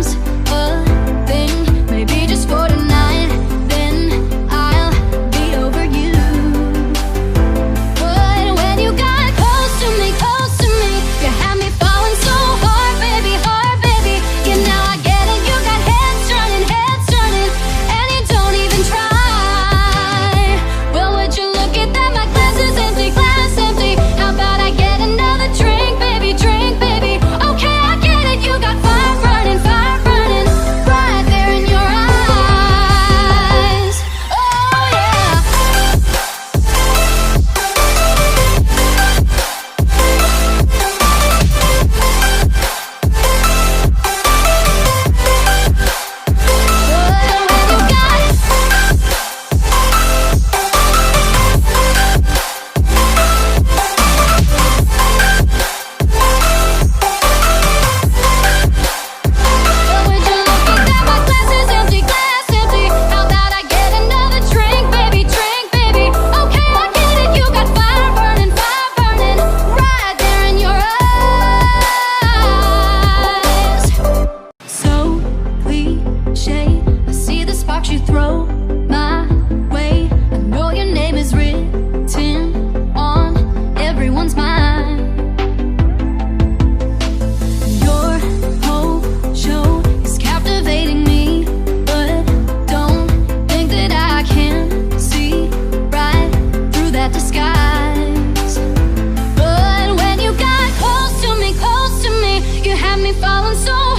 becomes a thing. Maybe just for tonight, then I'll be over you. But when you got close to me, you had me falling so hard, baby, yeah, now I get it. You got heads turning, and you don't even try. Well, would you look at that? My glass is empty, How about I get another drink, baby, Okay, I get it. You got fire running, right there in your eyes. Oh yeah. I see the sparks you throw my way. I know your name is written on everyone's mind. Your whole show is captivating me, but don't think that I can see right through that disguise. But when you got close to me, you had me falling so